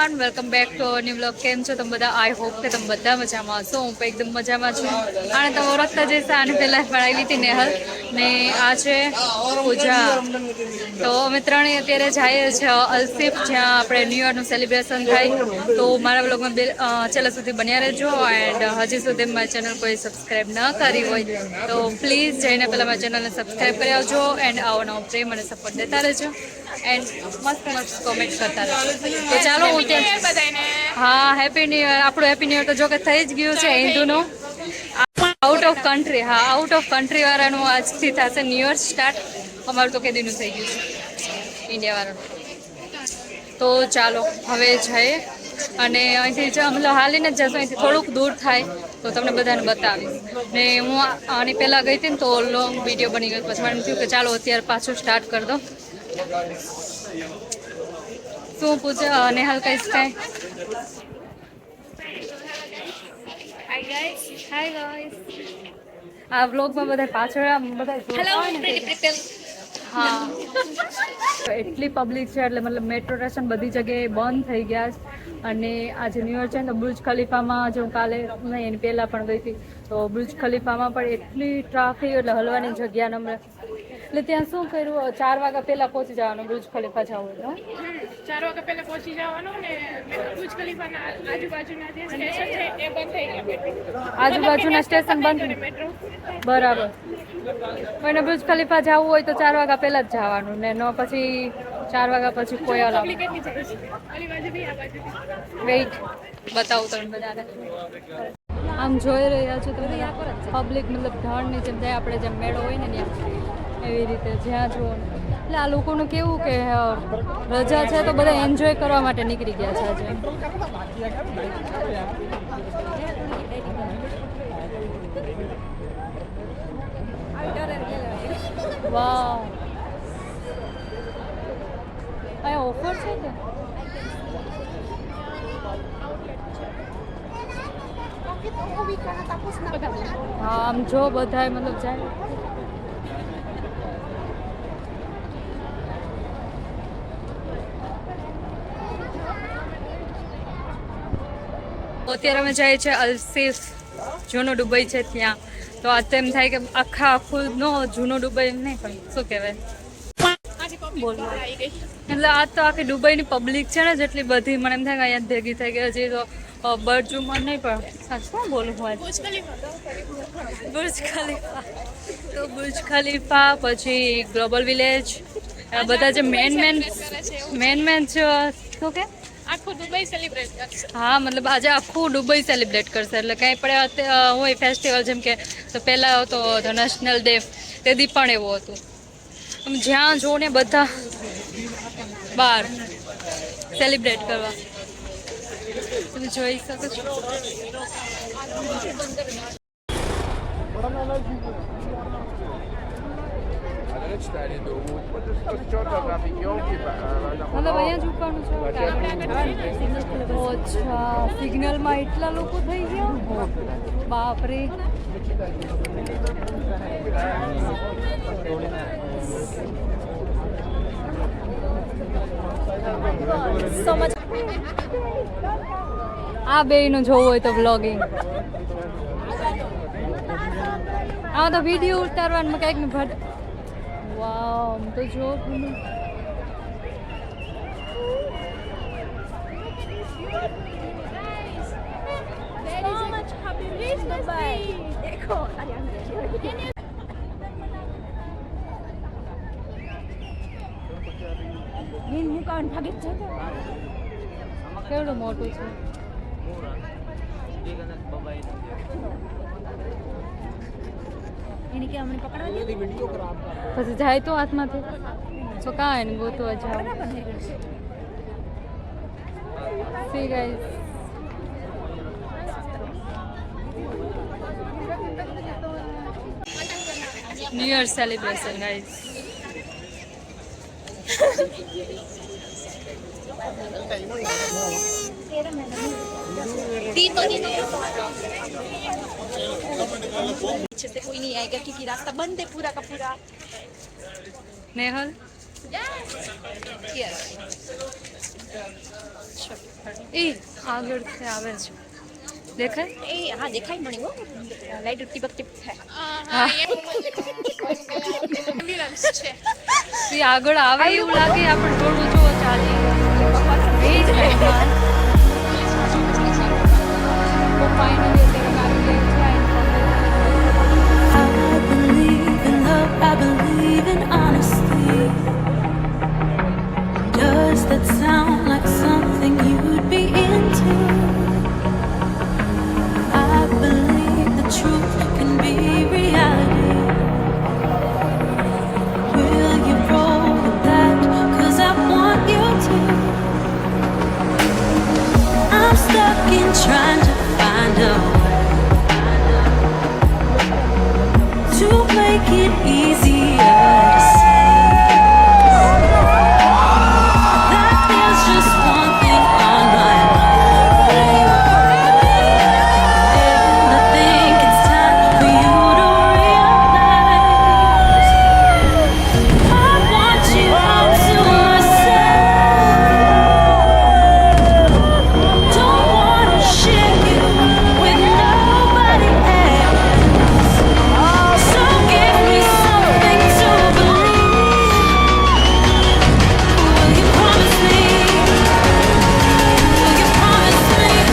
Everyone, welcome back to our new vlog. કેમ છો તમે બધા? આઈ હોપ કે તમે બધા મજામાં હશો. હું પણ એકદમ મજામાં છું. અને તમે ઓળખતા જઈશ, આને પહેલાં પણ આવી હતી નેહલ ને આ છે પૂજા. તો અમે ત્રણેય અત્યારે જઈએ છીએ અલસીફ, જ્યાં આપણે ન્યૂ યરનું સેલિબ્રેશન થાય. તો મારા વ્લોગમાં છેલ્લા સુધી બન્યા રહેજો. એન્ડ હજી સુધી મારી ચેનલ કોઈ સબસ્ક્રાઈબ ન કરી હોય તો પ્લીઝ જઈને પહેલાં મારી ચેનલને સબસ્ક્રાઈબ કરી આવજો. એન્ડ આવો નવો પ્રેમ અને સપોર્ટ દેતા રહેજો. એન્ડ મસ્ત મસ્ત કોમેન્ટ કરતા રહેજો. તો ચાલો હું ત્યાં, હા હેપી ન્યૂ યર. આપણું હેપી ન્યૂ યર તો જો કે થઈ જ ગયું છે હિન્દુનું. આઉટ ઓફ કન્ટ્રી, હા આઉટ ઓફ કન્ટ્રી વાળાનું આજથી થશે ન્યૂ યર સ્ટાર્ટ. અમારું તો કેદીનું થઈ ગયું છે ઇન્ડિયા વાળાનું. તો ચાલો હવે જઈએ અને અહીંથી મતલબ હાલીને જ જશું. અહીંથી થોડુંક દૂર થાય તો તમને બધાને બતાવીશ. ને હું આની પહેલાં ગઈ હતી ને તો લોંગ વિડીયો બની ગયો. પછી મને થયું કે ચાલો અત્યારે પાછું સ્ટાર્ટ કરી દો. શું પૂછે નેહાલ કઈશ કાંઈ? Hi guys. આ વ્લોગમાં બધા પાછળ બધા હા એટલી પબ્લિક છે એટલે મતલબ મેટ્રો સ્ટેશન બધી જગ્યાએ બંધ થઈ ગયા છે. અને આજે ન્યૂ યર છે ને બુર્જ ખલીફામાં જો કાલે નહીં એની પહેલાં પણ ગઈ હતી તો બુર્જ ખલીફામાં પણ એટલી ટ્રાફિક, એટલે હલવાની જગ્યા ન મળે. એટલે ત્યાં શું કર્યું, 4 વાગ્યા પહેલાં પહોંચી જવાનું બુર્જ ખલીફા જવું હોય તો. 4 વાગ્યા પહેલા પહોંચી જવાનું ને બુર્જ ખલીફાના આજુબાજુના જે સ્ટેશન છે એ બંધ થઈ ગયા. આજુબાજુના સ્ટેશન બંધ, બરાબર. કોઈને બુર્જ ખલીફા જવું હોય તો 4 વાગ્યા પહેલા જ જવાનું ને ન પછી 4 વાગ્યા પછી કોઈ અલાઉ. વેઇટ બતાવું તમને બધાને. આમ જોઈ રહ્યા છો તમે પબ્લિક, મતલબ ધણની જેમ જાય આપણે જેમ મેળો હોય ને ત્યાં એવી રીતે જ્યાં જુઓ. એટલે આ લોકોનું કેવું કે રજા છે તો બધા એન્જોય કરવા માટે નીકળી ગયા છે આજે. વાહ, અહીંયા ઓફર છે કે? હા આમ જો બધાય મતલબ જાય. અત્યારે અમે જઈએ છીએ અલસીફ, જૂનું દુબઈ છે ત્યાં. તો આ તેમ થાય કે આખું નો જૂનું દુબઈ નહીં પણ શું કહેવાય બોલો. એટલે આ તો આખી દુબઈની પબ્લિક છે ને જેટલી બધી, મને એમ થાય કે અહીંયા ભેગી થઈ ગઈ. હજી તો બર્જુમાં નહીં પણ શું બોલું હું બુર્જ ખલીફા. તો બુર્જ ખલીફા પછી ગ્લોબલ વિલેજ, બધા જે મેન શું કે આખું દુબઈ સેલિબ્રેટ કરશે. હા મતલબ આજે આખું દુબઈ સેલિબ્રેટ કરશે. એટલે કાંઈ પણ હોય ફેસ્ટિવલ, જેમ કે તો પહેલાં હતો ધ નેશનલ ડે, તે દી પણ એવું હતું. જ્યાં જો ને બધા બહાર સેલિબ્રેટ કરવા તમે જોઈ શકો છો. મતલબ અહીંયા જ ઉપાડનું છે. અચ્છા, સિગ્નલમાં એટલા લોકો થઈ ગયા, બાપરે. આ બેયનું જોવું હોય તો વ્લોગિંગ, આ તો વિડીયો ઉતારવાનું કંઈક ને ભટ. વાવ, તો જો કેવડું મોટું છે. પછી જાય તો હાથમાંથી તો કાંઈ ને ગોતવા જાવ. C guys, new year celebration guys. पीछे से कोई नहीं आएगा क्योंकि रास्ता बंद है पूरा का पूरा। नेहल Yes. એ આગળથી આવે છે દેખાય એ હા દેખાય મને હો લાઈટ ટીપક ટીપ થાય હા એમ્બ્યુલન્સ છે. એ આગળ આવે એવું લાગે આપણે થોડું જો ચાલી એ જ મહેમાન તો ફાઇનલી અત્યારે આવી ગઈ છે I believe in love, I believe in honesty. Does that sound like something you'd be into? I believe the truth can be reality. Will you roll with that? 'Cause I want you to. I'm stuck in trying to find a to make it easier to say that there's just one thing on my mind. And I think it's time for you to realize I want you all to myself. Don't wanna share you with nobody else. So give me something to believe. Will you promise me? Will you promise me?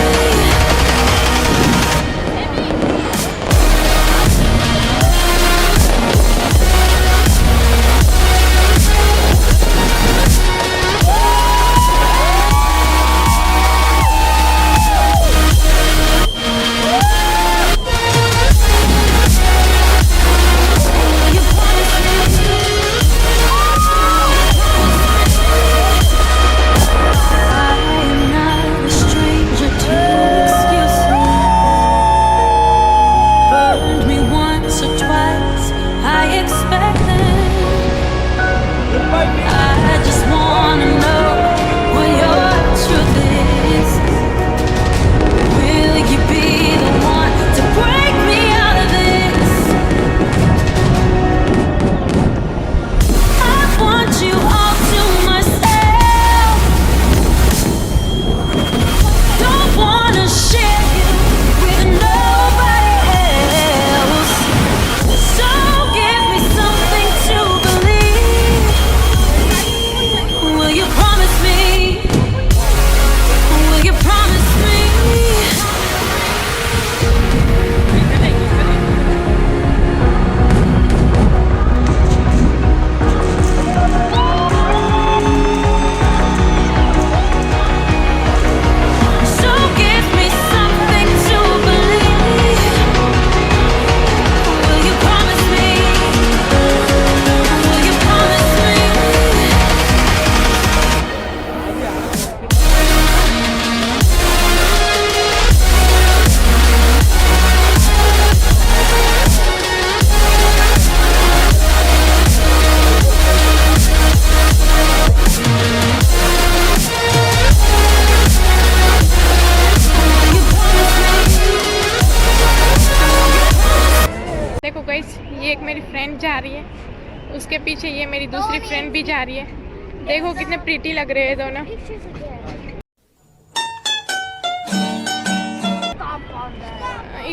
Will you promise me? I am not a stranger to excuses. Burned me once or twice, I expect them. I just wanna know what your truth is. Will you be the one to break me out of this? I want you all to myself. Don't wanna share you with nobody else. So give me something to believe. Will you promise me? Will you promise me? So give me something to believe. Will you promise me? Will you promise me? Will you promise me? देखो guys, ये एक मेरी friend जा रही है, उसके पीछे ये मेरी दूसरी फ्रेंड भी जा रही है. देखो कितने प्रीटी लग रहे हैं दोनों.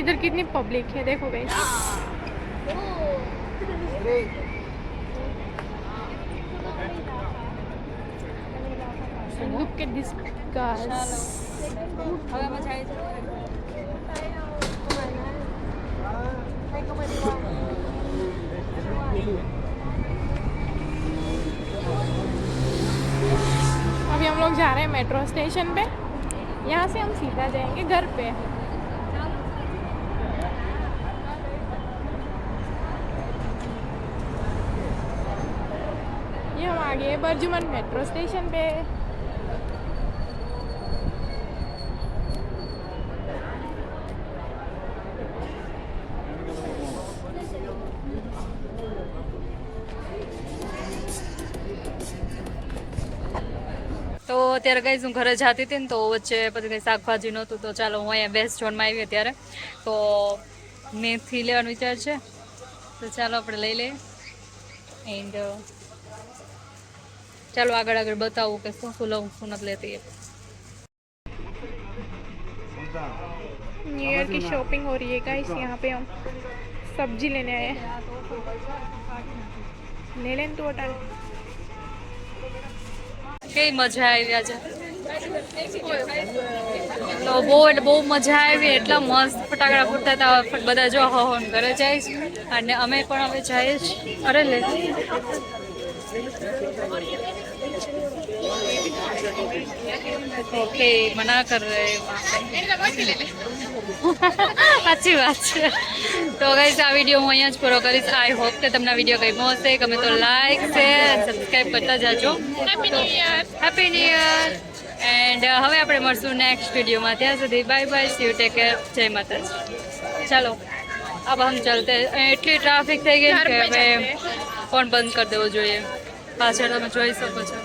इधर कितनी पब्लिक है देखो guys. Look at this guys. હવે મજા આવી છે अभी हम लोग जा रहे हैं मेट्रो स्टेशन पे. यहाँ से हम सीधा जाएंगे घर पे. ये हम आ गए बर्जुमन मेट्रो स्टेशन पे. તો અત્યારે ગાઈઝ હું ઘરે જતી હતી ને તો વચ્ચે પછી કંઈ શાકભાજી નહોતું તો ચાલો હું અહીંયા બેસ્ટ ઝોનમાં આવી ત્યારે તો મેથી લેવાનો વિચાર છે તો ચાલો આપણે લઈ લઈએ એન્ડ ચાલો આગળ આગળ બતાવું કે શું શું લઉં શું નથી લેતી. न्यू ईयर की शॉपिंग हो रही है गाइस. यहाँ पे हम सब्जी लेने आए हैं. ले लें तो अटाल. કેવી મજા આવી આજે. તો બહુ એટલે બહુ મજા આવી. એટલા મસ્ત ફટાકડા ફૂટતા હતા. બધા જો હોન ઘરે જાય અને અમે પણ હવે જઈએ જ. અરે લે ઓકે મના કર રહે સાચી વાત છે. તો ગાઈસ આ વિડીયો હું અહીંયા જ પૂરો કરીશ. આઈ હોપ કે તમને વિડીયો ગમ્યો હશે. ગમે તો લાઈક શેર સબસ્ક્રાઈબ કરતા જાજો. Happy new year. એન્ડ હવે આપણે મળશું નેક્સ્ટ વિડીયોમાં. ત્યાં સુધી bye bye. C you take care. જય માતાજી. ચાલો अब हम चलते. એટલી ટ્રાફિક થઈ ગઈ કે હવે ફોન બંધ કરી દેવો જોઈએ. પાછળ તમે જોઈ શકો છો.